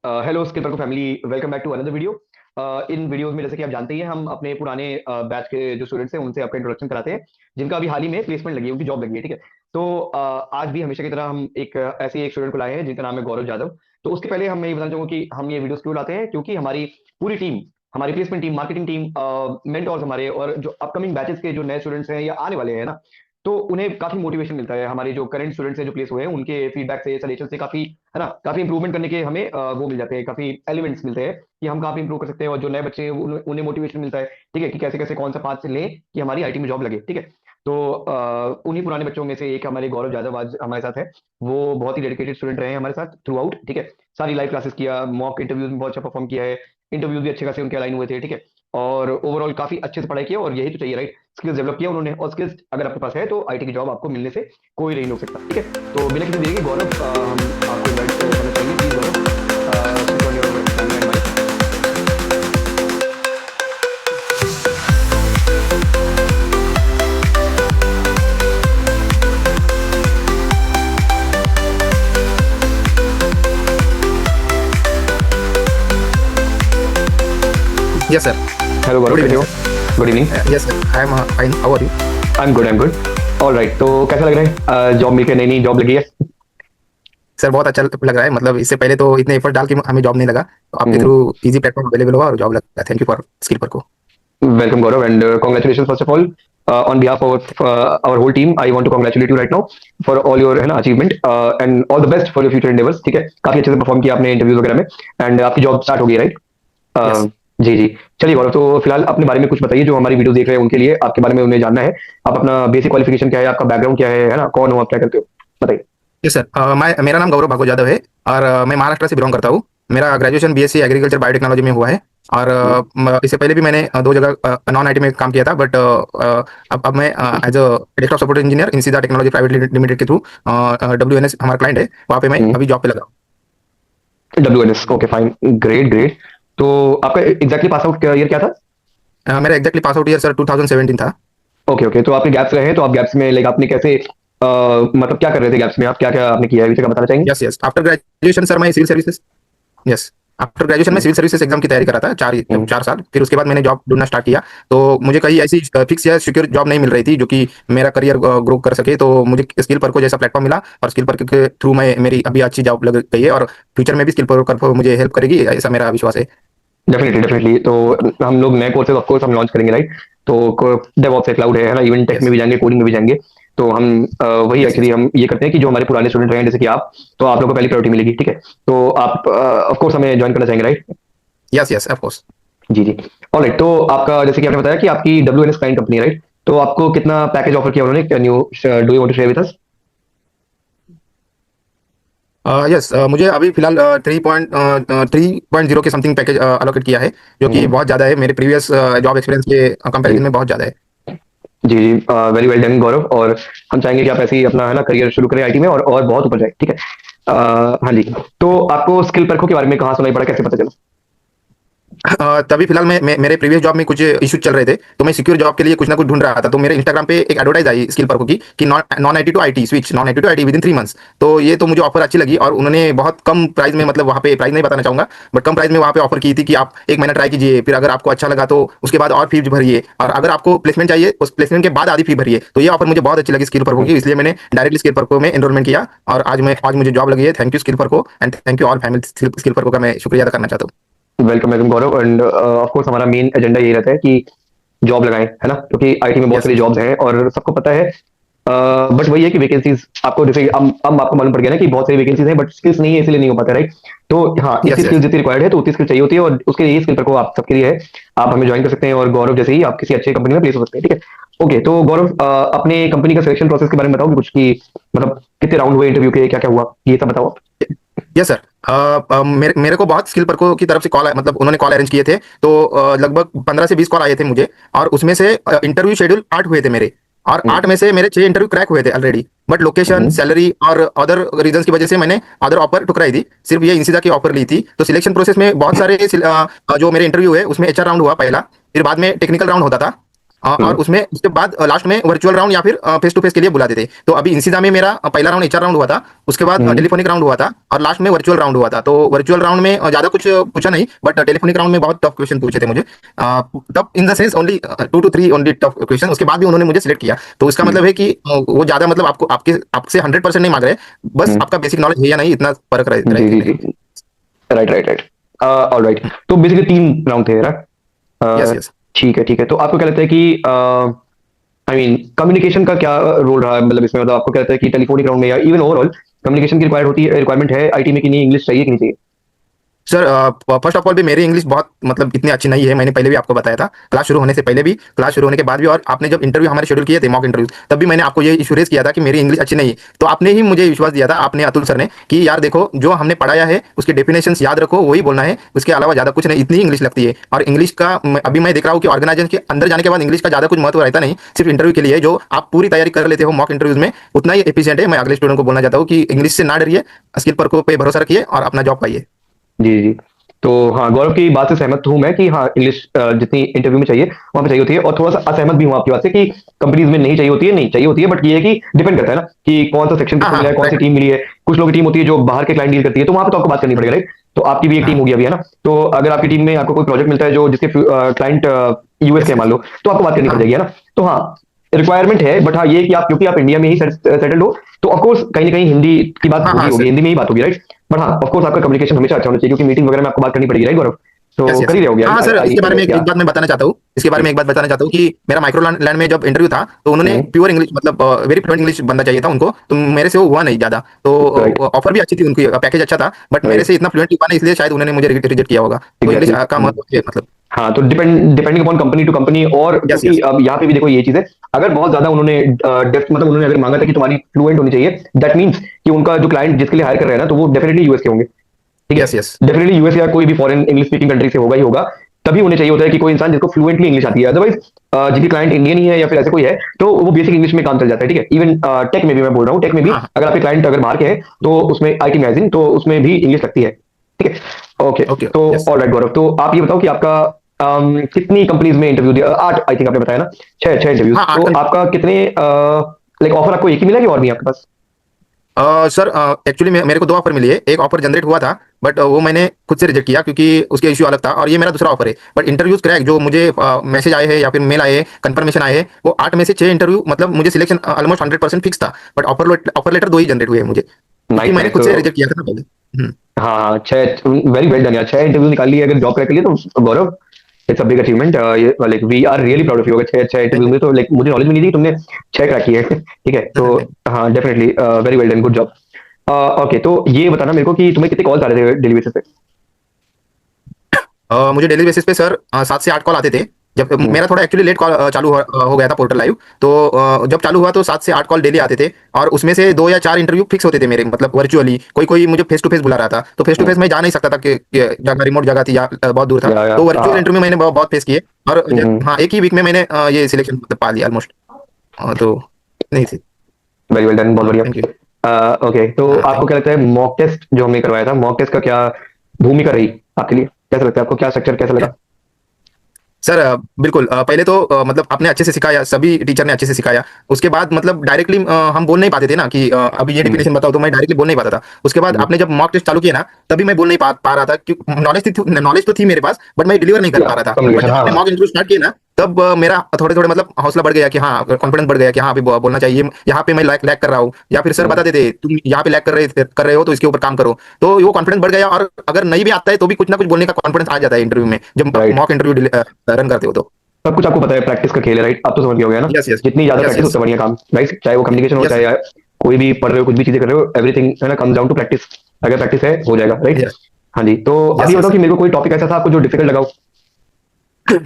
Hello skill को family, welcome back to another video. इन videos में जैसे कि आप जानते ही हैं, हम अपने पुराने बैच के जो स्टूडेंट्स हैं उनसे आपका इंट्रोडक्शन कराते हैं जिनका अभी हाल ही में प्लेसमेंट लगी है, उनकी जॉब लगी है। ठीक है। तो आज भी हमेशा की तरह हम ऐसे एक स्टूडेंट को लाए हैं जिनका नाम है गौरव यादव। तो उसके पहले हम ये बताना चाहूंगा कि हम ये वीडियोस क्यों लाते हैं, क्योंकि हमारी पूरी टीम, हमारी placement team, marketing team, mentors हमारे, और जो अपकमिंग बैचेस के जो नए स्टूडेंट्स हैं या आने वाले हैं ना, तो उन्हें काफी मोटिवेशन मिलता है। हमारे जो करंट स्टूडेंट्स हैं जो प्लेस हुए हैं उनके फीडबैक से, सजेशन से काफी, है ना, काफी इंप्रूवमेंट करने के हमें वो मिल जाते हैं, काफी एलिमेंट्स मिलते हैं कि हम कहाँ पे इंप्रूव कर सकते हैं। और जो नए बच्चे हैं उन्हें मोटिवेशन मिलता है, ठीक है, कि कैसे कैसे कौन सा पाथ से लें कि हमारी आईटी में जॉब लगे। ठीक है। तो उन्हीं पुराने बच्चों में से एक हमारे गौरव यादव आज हमारे साथ है। वो बहुत ही डेडिकेटेड स्टूडेंट रहे हैं हमारे साथ थ्रू आउट। ठीक है। सारी लाइव क्लासेस किया, मॉक इंटरव्यूज में बहुत अच्छा परफॉर्म किया है, इंटरव्यूज भी अच्छे खासे उनके अलाइन हुए थे। ठीक है। और ओवरऑल काफी अच्छे से पढ़ाई किया, और यही तो चाहिए, राइट। स्किल्स डेवलप किया उन्होंने, और स्किल्स अगर आपके पास है तो आईटी की जॉब आपको मिलने से कोई नहीं रोक सकता। ठीक है। तो बिना किसी देरी के गौरव, हम आपको इनवाइट करना चाहेंगे, please Gaurav, switch on your camera and mic. Yes, sir. Hello Gaurav, Good कैसे evening, हो? sir. Good evening. Yes, sir. I am fine. How are you? I am good, I am good. All right, तो कैसा लग रहा है, job मिलकर, नई नई जॉब लगी है? सर बहुत अच्छा लग रहा है। मतलब इससे पहले तो इतने एफर्ट डाल के हमें जॉब नहीं लगा, तो आपके थ्रू इजी प्लेटफॉर्म अवेलेबल हुआ और जॉब लगा। थैंक यू फॉर स्किल पर को। Welcome Gaurav, and congratulation first of all on behalf of our whole team. I want to congratulate you right now for all your, है ना, achievement, and all the best for your future endeavors. ठीक है। काफी अच्छे से perform किया आपने interviews वगैरह में, एंड आपकी जॉब स्टार्ट हो गई, राइट? यस जी जी। चलिए गौरव, तो फिलहाल अपने बारे में कुछ बताइए, जो हमारी वीडियो देख रहे हैं उनके लिए आपके बारे में उन्हें जानना है। आप अपना बेसिक क्वालिफिकेशन क्या है, आपका बैकग्राउंड क्या है ना, कौन हो आप, क्या करते हो, बताइए। Yes sir. मेरा नाम गौरव भागवत यादव है और मैं महाराष्ट्र से बिलोंग करता हूँ। मेरा ग्रेजुएशन बीएससी एग्रीकल्चर बायोटेक्नोलॉजी में हुआ है। और इससे पहले भी मैंने दो जगह नॉन आईटी में काम किया था, बट अब मैं as a desktop support engineer in सीधा टेक्नोलॉजी प्राइवेट लिमिटेड के थ्रू, WNS हमारा क्लाइंट है, वहाँ पे मैं अभी जॉब पे लगा। WNS, okay fine, great great. तो आपका एग्जैक्टली पास आउट ईयर क्या था? मेरा exactly pass out year sir 2017 था। ओके ओके, तो आपके गैप्स रहे हैं, तो आप गैप्स में लाइक आपने कैसे, मतलब क्या कर रहे थे गैप्स में, आप क्या क्या आपने किया है अभी तक, बताना चाहेंगे? Yes yes after graduation sir मैं civil services, yes after graduation में सिविल सर्विसेज एग्जाम की तैयारी कर रहा था 4 साल। फिर उसके बाद मैंने जॉब ढूंढना स्टार्ट किया। तो मुझे कहीं ऐसी फिक्स या सिक्योर जॉब नहीं मिल रही थी जो कि मेरा करियर ग्रो कर सके। तो मुझे स्किल पर को जैसा प्लेटफॉर्म मिला, और स्किल पर के थ्रू मैं मेरी अभी अच्छी जॉब लग गई है, और फ्यूचर में भी स्किल पर मुझे हेल्प करेगी, ऐसा मेरा विश्वास है। Definitely definitely. तो हम लोग नए कोर्सेज ऑफ कोर्स हम लॉन्च करेंगे, राइट? तो डेवऑप्स है, क्लाउड है ना, इवन टेक में यस भी जाएंगे, कोडिंग में भी जाएंगे। तो हम वही यस एक्चुअली यस हम ये करते हैं कि जो हमारे पुराने स्टूडेंट रहे हैं जैसे कि आप, तो आप लोगों को पहली प्रायोरिटी मिलेगी। ठीक है। तो आप ऑफ कोर्स हमें ज्वाइन करना चाहेंगे, right? Yes yes of course. जी जी। ऑलराइट, तो आपका जैसे कि आपने बताया कि आपकी WNS क्लाइंट कंपनी है, राइट? तो आपको कितना पैकेज ऑफर किया उन्होंने, can you do you want to share with us? Yes मुझे अभी फिलहाल 3.0 के समथिंग पैकेज अलोकेट किया है, जो कि बहुत ज़्यादा है, मेरे प्रीवियस जॉब एक्सपीरियंस के कंपैरिजन में बहुत ज़्यादा है। जी जी। वेरी वेल डन गौरव, और हम चाहेंगे कि आप ऐसे ही अपना, है ना, करियर शुरू करें आईटी में, और बहुत ऊपर जाए। ठीक है। हाँ जी। तो आपको स्किल परखों के बारे में कहाँ सुनाई पड़ा, कैसे पता चला? तभी फिलहाल मेरे प्रीवियस जॉब में कुछ इश्यूज चल रहे थे, तो मैं सिक्योर जॉब के लिए कुछ ना कुछ ढूंढ रहा था। तो मेरे इंस्टाग्राम पे एक एडवर्टाइज आई स्किल पर की कि non IT to IT switch, non IT to IT within 3 months. तो ये तो मुझे ऑफर अच्छी लगी, और उन्होंने बहुत कम प्राइस में, मतलब वहाँ पे प्राइस नहीं बताना चाहूंगा, बट कम प्राइस में वहाँ पे ऑफर की थी कि आप 1 महीना ट्राई कीजिए, फिर अगर आपको अच्छा लगा तो उसके बाद और फीस भरिए, और अगर आपको प्लेसमेंट चाहिए उस प्लेसमेंट के बाद आधी फी भरिए। तो ये ऑफर मुझे बहुत अच्छी लगी स्किल पर की, इसलिए मैंने डायरेक्टली स्किल पर में एनरोलमेंट किया, और आज मुझे जॉब लगी है। थैंक यू स्किल पर and thank you all family skill पर का मैं शुक्रिया अदा करना चाहता हूँ। Welcome welcome Gaurav, end of course हमारा मेन एजेंडा यही रहता है कि जॉब लगाएं, है ना, क्योंकि आईटी में बहुत यस सारी जॉब्स हैं और सबको पता है। बट वही है कि वैकेंसीज आपको, जैसे अब आपको मालूम पड़ गया ना कि बहुत सारी वैकेंसीज हैं, बट स्किल्स नहीं है, इसलिए नहीं हो पाता, राइट? तो हाँ, इतनी यस स्किल्स यस जितनी रिक्वायर्ड है तो उतनी स्किल चाहिए होती है, और उसके लिए स्किल पर को आप सबके लिए है। आप हमें ज्वाइन कर सकते हैं, और गौरव जैसे ही आप किसी अच्छी कंपनी में प्लेस हो सकते हैं। ठीक है। ओके, तो गौरव, अपने कंपनी का सिलेक्शन प्रोसेस के बारे में बताओ कुछ, कि मतलब कितने राउंड हुए इंटरव्यू के, क्या क्या हुआ, ये सब बताओ। Yes sir. मेरे को बहुत स्किल पर को की तरफ से कॉल, मतलब उन्होंने कॉल अरेंज किए थे। तो लगभग 15 से 20 कॉल आए थे मुझे, और उसमें से इंटरव्यू शेड्यूल 8 हुए थे मेरे, और 8 में से मेरे 6 इंटरव्यू क्रैक हुए थे already. But location, hmm. Salary और अदर रीजंस की वजह से मैंने अदर ऑफर ठुकराई थी, सिर्फ ये इंसिदा की ऑफर ली थी। तो सिलेक्शन प्रोसेस में बहुत सारे जो मेरे इंटरव्यू है उसमें HR राउंड हुआ पहला, फिर बाद में टेक्निकल राउंड होता था, और उसमें उसके बाद लास्ट में वर्चुअल राउंड या फिर फेस टू फेस के लिए बुलाते थे। तो अभी इंसिदा में मेरा पहला राउंड एचआर राउंड हुआ था, उसके बाद टेलीफोनिक राउंड हुआ था और लास्ट में वर्चुअल राउंड हुआ था। तो वर्चुअल राउंड में ज्यादा कुछ पूछा नहीं, बट टेलीफोनिक राउंड में बहुत टफ क्वेश्चन पूछे थे मुझे। तब in the sense only 2 to 3 only tough question, उसके बाद भी उन्होंने मुझे सिलेक्ट किया। तो इसका मतलब है कि वो ज्यादा मतलब आपको आपसे 100% नहीं मांग रहे, बस आपका बेसिक नॉलेज है या नहीं, इतना फर्क जी रहे। जी जी, राइट राइट राइट, ऑलराइट। तो बेसिकली 3 राउंड थे, यस राइट? यस। ठीक है ठीक है। तो आपको क्या लगता है कि आई मीन कम्युनिकेशन का क्या रोल रहा है, मतलब इसमें, मतलब आपको क्या लगता है कि टेलीफोनिक राउंड में या इवन ओवरऑल कम्युनिकेशन की रिक्वायरमेंट है आईटी में कि नहीं, इंग्लिश चाहिए कि नहीं चाहिए? सर फर्स्ट ऑफ ऑल भी मेरी इंग्लिश बहुत मतलब इतनी अच्छी नहीं है, मैंने पहले भी आपको बताया था, क्लास शुरू होने से पहले भी, क्लास शुरू होने के बाद भी, और आपने जब इंटरव्यू हमारे शेड्यूल किए थे मॉक इंटरव्यू, तब भी मैंने आपको ये इशू रेज किया था कि मेरी इंग्लिश अच्छी नहीं है। तो आपने ही मुझे विश्वास दिया था, आपने अतुल सर ने, कि यार देखो जो हमने पढ़ाया है उसके डेफिनेशंस याद रखो, वही बोलना है, उसके अलावा ज्यादा कुछ नहीं, इतनी इंग्लिश लगती है। और इंग्लिश का अभी मैं देख रहा हूँ कि ऑर्गेनाइजेशन के अंदर जाने के बाद इंग्लिश का ज्यादा कुछ महत्व रहता नहीं, सिर्फ इंटरव्यू के लिए जो आप पूरी तैयारी कर लेते हो मॉक इंटरव्यूज में, उतना ही एफिशिएंट है। मैं अगले स्टूडेंट को बोलना चाहता हूँ कि इंग्लिश से ना डरिए, स्किल पर को पे भरोसा रखिए और अपना जॉब पाइए। जी जी। तो हाँ, गौरव की बात से सहमत हूँ मैं कि हाँ, इंग्लिश जितनी इंटरव्यू में चाहिए वहाँ पे चाहिए होती है, और थोड़ा सा असहमत भी हूँ आपकी बात से कि कंपनीज में नहीं चाहिए होती है, नहीं चाहिए होती है, बट ये है कि डिपेंड करता है ना कि कौन सा सेक्शन हाँ किसको हाँ मिला है, कौन सी राइट। टीम मिली है। कुछ लोगों की टीम होती है जो बाहर के क्लाइंट डील करती है, तो वहाँ पे तो आपको बात करनी पड़ेगी, राइट? तो आपकी भी एक टीम हाँ होगी अभी, है ना? तो अगर आपकी टीम में आपको कोई प्रोजेक्ट मिलता है जो जिसके क्लाइंट यूएस के यस हैं, मान यस। लो, तो आपको बात करनी पड़ हाँ जाएगी, है ना? तो हाँ, रिक्वायरमेंट है, बट हाँ, ये कि आप, क्योंकि आप इंडिया में ही सेटल्ड हो, तो ऑफकोर्स कहीं ना कहीं हिंदी की बात हाँ होगी हाँ होगी सर। हिंदी में ही बात होगी, राइट? बट हाँ, ऑफकोर्स आपका कम्युनिकेशन हमेशा अच्छा होना चाहिए, क्योंकि मीटिंग वगैरह में आपको बात करनी पड़ेगी, राइट गौरव? यस तो कर यस। ही रहोगे, हाँ हाँ सर, आई इसके बारे में गेस, या? एक बात मैं बताना चाहता हूँ, इसके बारे में एक बात बताना चाहता हूँ कि मेरा माइक्रो लैंड में जब इंटरव्यू था, तो उन्होंने हम्म, प्योर इंग्लिश मतलब वेरी फ्लुएंट इंग्लिश बंदा चाहिए था उनको, तो मेरे से वो हुआ नहीं ज्यादा। तो राइट ऑफर भी अच्छी थी उनकी, पैकेज अच्छा था, बट मेरे राइट, से इतना फ्लुएंट हुआ नहीं, इसलिए शायद उन्होंने मुझे रिजेक्ट किया होगा। तो इंग्लिश एग्जैक्टली। का महत्व है मतलब। हाँ, तो depending upon company to company, और यस क्योंकि यस। अब यहाँ पे भी देखो ये चीज है, अगर बहुत ज्यादा उन्होंने डेप्थ, मतलब उन्होंने अगर मांगा था कि तुम्हारी फ्लुएंट होनी चाहिए, दैट मीन्स कि उनका जो क्लाइंट जिसके लिए हायर कर रहे हैं ना, तो वो डेफिनेटली यूएस के होंगे, ठीक है? Yes yes. डेफिनेटली यूएस या कोई भी फॉरेन इंग्लिश स्पीकिंग कंट्री से होगा ही होगा। तभी उन्हें चाहिए होता है कि कोई इंसान जिसको फ्लुएंटली इंग्लिश आती है, अदरवाइज जिनकी क्लाइंट इंडियन ही है या फिर ऐसे कोई है, तो वो बेसिक इंग्लिश में काम चल जाता है, ठीक है? इवन टेक में भी मैं बोल रहा हूँ, टेक में भी हाँ हाँ। अगर आपके क्लाइंट अगर बाहर के हैं, तो उसमें आईटी मैगजीन, तो उसमें भी इंग्लिश लगती है, ठीक है? ओके। ओके तो यस। ऑलराइट गौरव, तो आप ये बताओ कि आपका कितनी कंपनीज में इंटरव्यू दिया? 8 आई थिंक आपने बताया ना, 6 इंटरव्यूज। हाँ तो 8। आपका कितने लाइक ऑफर आपको एक ही मिला कि और भी है आपके पास? सर एक्चुअली मेरे को 2 ऑफर मिली है, एक ऑफर जनरेट हुआ था, बट वो मैंने खुद से रिजेक्ट किया क्योंकि उसके इश्यू अलग था, और ये मेरा दूसरा ऑफर है। बट इंटरव्यूज क्रैक जो मुझे मैसेज आए हैं या फिर मेल आए हैं, कंफर्मेशन आए हैं, वो 8 में से 6 इंटरव्यू, मतलब मुझे सिलेक्शन ऑलमोस्ट 100% फिक्स था, बट ऑफर लेटर 2 ही जनरेट हुए हैं मुझे, क्योंकि नाइस मैंने नाइस। खुद तो से रिजेक्ट किया था ना पहले। हाँ हाँ, 6, वेरी वेल डन यार, 6 इंटरव्यू निकाल लिए अगर जॉब क्रैक के लिए, तो Gaurav, it's a big achievement. Like we are really proud of you. अगर 6 थैंक इंटरव्यू यू। में, तो लाइक मुझे नॉलेज भी नहीं थी कि तुमने 6 क्रैक किए हैं। ठीक है, तो हाँ, definitely very well done, good job. Okay, तो ये बताना मेरे को कि तुम्हें कितने कॉल्स आ रहे थे डेली बेसिस पे? मुझे डेली बेसिस पे सर 7 से 8 कॉल आते थे। जब हम्म, मेरा थोड़ा एक्चुअली लेट कॉल चालू हो गया था पोर्टल लाइव, तो जब चालू हुआ तो 7 से 8 कॉल डेली आते थे, और उसमें से 2 या 4 इंटरव्यू फिक्स होते थे मेरे, मतलब वर्चुअली। कोई कोई मुझे फेस टू फेस बुला रहा था, तो फेस टू हम्म, फेस में जा नहीं सकता था कि जगह रिमोट जगह थी या बहुत दूर था, या तो वर्चुअल इंटरव्यू मैंने बहुत फेस किए। और हम्म, हाँ, एक ही वीक में मैंने ये सिलेक्शन मतलब पा लिया ऑलमोस्ट। तो नहीं थी। वेरी वेल डन, बहुत थैंक यू। बढ़िया। ओके, तो हाँ थैंक आपको क्या लगता है मॉक टेस्ट जो हमने करवाया था, मॉक टेस्ट का क्या भूमिका रही आपके लिए? कैसा लगता है आपको, क्या स्ट्रक्चर कैसा यू लगा? सर। बिल्कुल पहले तो मतलब आपने अच्छे से सिखाया, सभी टीचर ने अच्छे से सिखाया। उसके बाद मतलब डायरेक्टली हम बोल नहीं पाते थे ना कि अभी ये हम्म, डेफिनेशन बताओ, तो मैं डायरेक्टली बोल नहीं पाता था। उसके बाद हम्म, आपने जब मॉक टेस्ट चालू किया ना, तभी मैं बोल नहीं पा रहा था, क्योंकि नॉलेज तो थी मेरे पास, बट मैं डिलीवर नहीं कर या पा रहा था। बट कम्युनिकेशन, जब हाँ आपने हाँ, मॉक इंटरव्यू स्टार्ट किया ना, तब मेरा थोड़े थोड़े मतलब हौसला बढ़ गया कि हाँ, कॉन्फिडेंस बढ़ गया कि हाँ अभी बोलना चाहिए, यहाँ पे मैं लैग कर रहा हूँ, या फिर सर हम्म, बताते थे तुम यहाँ पे लैग कर रहे हो, तो इसके ऊपर काम करो। तो वो कॉन्फिडेंस बढ़ गया, और अगर नहीं भी आता है तो भी कुछ ना कुछ बोलने का कॉन्फिडेंस आ जाता है इंटरव्यू में, जब राइट। मॉक इंटरव्यू रन करते हो तो। सब कुछ आपको पता है, प्रैक्टिस का खेल है, राइट? आप तो समझ गए होगे ना? Yes yes. जितनी ज्यादा यस प्रैक्टिस यस। उतना बढ़िया काम, राइट? चाहे वो कम्युनिकेशन हो, यस चाहे कोई भी पढ़ रहे हो, कुछ भी चीजें कर रहे हो, एवरीथिंग है ना, कम्स डाउन टू प्रैक्टिस। अगर प्रैक्टिस है, हो जाएगा, राइट? यस। हाँ जी, तो आप यस ये यस बताओ सर। कि मेरे को कोई टॉपिक ऐसा था आपको जो डिफिकल्ट लगा हो?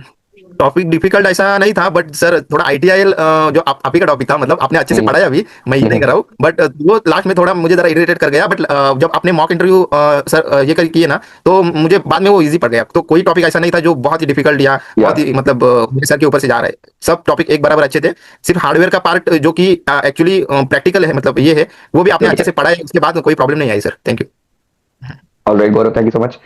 टॉपिक डिफिकल्ट ऐसा नहीं था, बट सर थोड़ा आईटीआईएल जो आप ही का टॉपिक था, मतलब आपने अच्छे से हम्म, पढ़ाया अभी, मैं ये नहीं हम्म, कर रहा हूँ, बट वो लास्ट में थोड़ा मुझे जरा इरिटेट कर गया। बट जब आपने मॉक इंटरव्यू सर ये कर किए ना, तो मुझे बाद में वो इजी पड़ गया। तो कोई टॉपिक ऐसा नहीं था जो बहुत ही डिफिकल्ट या या बहुत ही मतलब मेरे सर के ऊपर से जा रहा है। सब टॉपिक एक बराबर अच्छे थे। सिर्फ हार्डवेयर का पार्ट जो कि एक्चुअली प्रैक्टिकल है, मतलब ये है, वो भी आपने अच्छे से पढ़ा है, उसके बाद कोई प्रॉब्लम नहीं आई sir. Thank you. Alright Gaurav, thank you so much.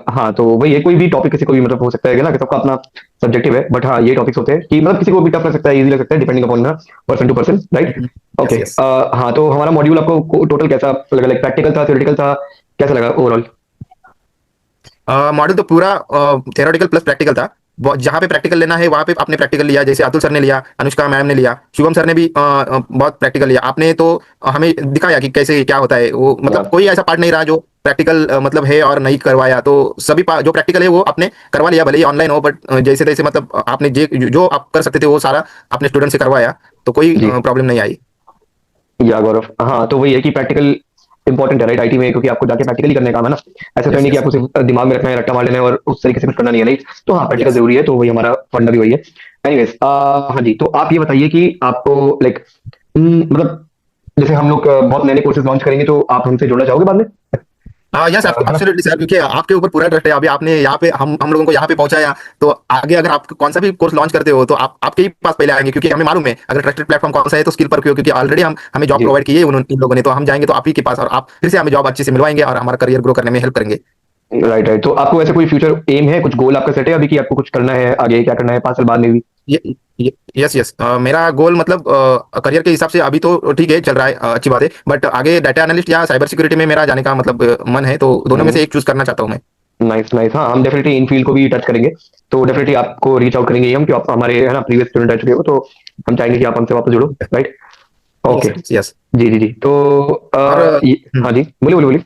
हाँ, तो वही है, कोई भी टॉपिक किसी को भी मतलब हो सकता है ना, कि सबका अपना सब्जेक्टिव है, बट हाँ ये टॉपिक्स होते हैं कि मतलब किसी को भी टफ लग सकता है, इजी लग सकता है, depending upon person to person, right. Okay. Yes yes. हाँ, तो हमारा मॉड्यूल आपको टोटल कैसा लगा, लाइक प्रैक्टिकल था, थ्योरेटिकल था, कैसा लगा ओवरऑल? मॉडल तो पूरा थ्योरेटिकल प्लस प्रैक्टिकल था। जहाँ पे प्रैक्टिकल लेना है वहाँ पे आपने प्रैक्टिकल लिया, जैसे अतुल सर ने लिया, अनुष्का मैम ने लिया, शुभम सर ने भी बहुत प्रैक्टिकल लिया। आपने तो हमें दिखाया कि कैसे क्या होता है वो, मतलब कोई ऐसा पार्ट नहीं रहा जो प्रैक्टिकल मतलब है और नहीं करवाया। तो सभी जो प्रैक्टिकल है वो आपने करवा लिया, भले ही ऑनलाइन हो, बट जैसे तैसे मतलब आपने जो आप कर सकते थे वो सारा अपने स्टूडेंट से करवाया, तो कोई जी प्रॉब्लम नहीं आई। या गौरव, हाँ तो वही है कि प्रैक्टिकल इंपॉर्टेंट है, राइट, आईटी में, क्योंकि आपको जाके प्रैक्टिकली करने का काम है ना। ऐसा तो है यस नहीं कि यस आपको सिर्फ दिमाग में रखना है, रट्टा मार लेना है और उस तरीके से कुछ करना नहीं है, राइट। तो हाँ, प्रैक्टिकल यस। जरूरी है, तो वही हमारा फंडा भी वही है। एनीवेज, हाँ जी, तो आप ये बताइए कि आपको लाइक मतलब जैसे हम लोग बहुत नए नए कोर्सेज लॉन्च करेंगे, तो आप हमसे जुड़ना चाहोगे बाद में? यस है ना? एब्सोल्युटली सर, क्योंकि आपके ऊपर पूरा ट्रस्ट है। अभी आपने यहाँ पे हम लोगों को यहाँ पे पहुंचाया, तो आगे अगर आप कौन सा भी कोर्स लॉन्च करते हो तो आप आपके ही पास पहले आएंगे, क्योंकि हमें मालूम है अगर ट्रस्टेड प्लेटफॉर्म कौन सा है तो स्किल पर क्यों, क्योंकि ऑलरेडी हमें जॉब जी प्रोवाइड की है इन लोगों ने। तो हम जाएंगे तो आप ही के पास, और आप फिर से हमें जॉब अच्छे से मिलवाएंगे और हमारा करियर ग्रो करने में हेल्प करेंगे। Right right. तो आपको ऐसे कोई फ्यूचर एम है, कुछ गोल आपका सेट है अभी कि आपको कुछ करना है आगे, क्या करना है 5 साल बाद में भी? Yes yes. मेरा गोल मतलब करियर के हिसाब से अभी तो ठीक है, चल रहा है, अच्छी बात है, बट आगे डाटा एनालिस्ट या साइबर सिक्योरिटी में मेरा जाने का मतलब मन है, तो दोनों में से एक चूज करना चाहता हूँ मैं। Nice nice. हाँ, हम डेफिनेटली इन फील्ड को भी टच करेंगे, तो डेफिनेटली आपको रीच आउट करेंगे हम, कि आप हमारे है ना प्रीवियस स्टूडेंट रह चुके हो, तो हम चाहेंगे कि आप हमसे वापस जुड़ो, राइट। ओके। Yes yes. जी जी जी। तो और हाँ जी, बोलिए बोलिए बोलिए।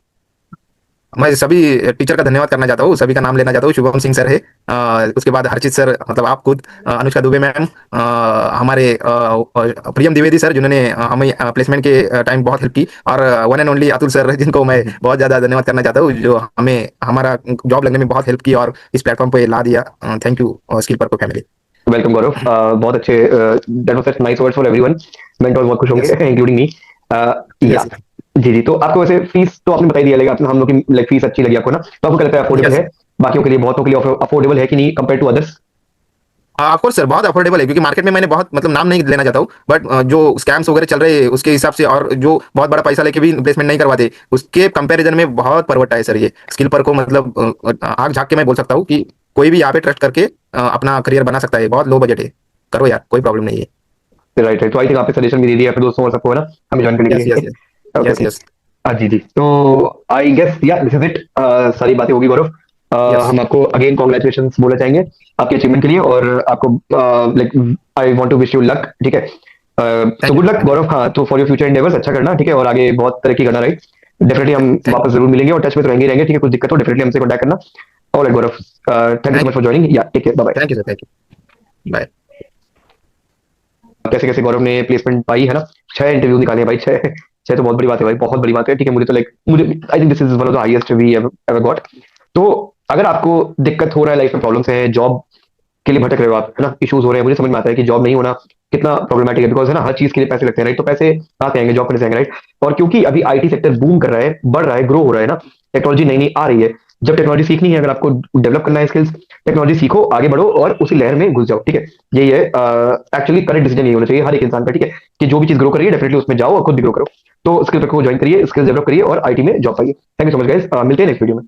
मैं सभी टीचर का धन्यवाद करना चाहता हूँ, सभी का नाम लेना चाहता हूँ। शुभम सिंह सर है, उसके बाद हर्षित सर, मतलब आप खुद, अनुष्का दुबे मैम, हमारे प्रियम द्विवेदी सर जिन्होंने हमें प्लेसमेंट के टाइम बहुत हेल्प की, और one and only Atul sir जिनको मैं बहुत ज़्यादा धन्यवाद करना चाहता हूँ, जो हमें हमारा जॉब लगने में बहुत हेल्प की और इस प्लेटफॉर्म पे ला दिया। थैंक यू स्किल पर फैमिली। वेलकम गौरव, बहुत अच्छे, that was such nice words for everyone. Mentor बहुत खुश होंगे, यस इंक्लूडिंग मी। या यस जी जी। तो आपको वैसे फीस तो आपने बताई दिया, लेगा हम लोग की लाइक फीस अच्छी लगी आपको ना, तो आपको क्या लगता है अफोर्डेबल यस। है? बाकियों के लिए, बहुतों के लिए अफोर्डेबल है कि नहीं compare to others? Of course sir, बहुत अफोर्डेबल है, क्योंकि मार्केट में मैंने बहुत मतलब नाम नहीं लेना चाहता हूँ, बट जो स्कैम्स वगैरह चल रहे हैं उसके हिसाब से, और जो बहुत बड़ा पैसा लेके भी प्लेसमेंट नहीं करवाते, उसके कंपैरिजन में बहुत परवटा है सर ये स्किल पर को। मतलब आग झाँक के मैं बोल सकता हूँ कि कोई भी यहाँ पे ट्रस्ट करके अपना करियर बना सकता है। बहुत लो बजट है, करो यार, कोई प्रॉब्लम नहीं है। Right right. तो आई थिंक आपने सजेशन भी दे दिया अपने दोस्तों और सबको, है ना, हमें ज्वाइन करने के यस यस लिए। Yes. Okay yes okay. Yes. हाँ जी जी। तो आई गेस या दिस इज इट, सारी बातें होगी गौरव। यस। हम आपको अगेन कॉन्ग्रेचुलेशन बोलना चाहेंगे आपके अचीवमेंट के लिए, और आपको like I want to wish you luck, ठीक है। So thank you good luck thank you. Gaurav. हाँ, तो फॉर योर फ्यूचर एंडेवर्स अच्छा करना, ठीक है, और आगे बहुत तरक्की करना, राइट। डेफिनेटली हम थैंक वापस जरूर मिलेंगे और टच में तो रहेंगे ही रहेंगे, ठीक है, कुछ दिक्कत हो डेफिनेटली हमसे कॉन्टैक्ट करना। All right Gaurav, thank you so thank much for joining, या take care, bye thank you sir, thank you, bye. Bye. कैसे कैसे गौरव ने प्लेसमेंट पाई है ना, 6 इंटरव्यू निकाले हैं भाई, 6। 6 तो बहुत बड़ी बात है भाई, बहुत बड़ी बात है, ठीक है। मुझे तो लाइक, मुझे I think this is one of the highest we ever got. तो अगर आपको दिक्कत हो रहा है, लाइफ में प्रॉब्लम्स है, जॉब के लिए भटक रहे हो आप, है ना, इश्यूज हो रहे हैं, मुझे समझ में आता है कि जॉब नहीं होना कितना प्रॉब्लमेटिक है, बिकॉज है ना, हर चीज के लिए पैसे लगते हैं, राइट। तो पैसे कहाँ से आएंगे, जॉब करने से आएंगे, राइट। और क्योंकि अभी आईटी सेक्टर बूम कर रहा है, बढ़ रहा है, ग्रो हो रहा है ना, टेक्नोलॉजी नई नई आ रही है। जब टेक्नोलॉजी सीखनी है, अगर आपको डेवलप करना है स्किल्स, टेक्नोलॉजी सीखो, आगे बढ़ो और उसी लहर में घुस जाओ, ठीक है। यही है एक्चुअली करेक्ट डिसीजन, यही होना चाहिए हर एक इंसान का, ठीक है, कि जो भी चीज ग्रो करिए डेफिनेटली उसमें जाओ और खुद भी ग्रो करो। तो स्किल को ज्वाइन करिए, स्किल्स डेवलप करिए और आईटी में जॉब पाइए। Thank you so much guys, मिलते हैं नेक्स्ट वीडियो में।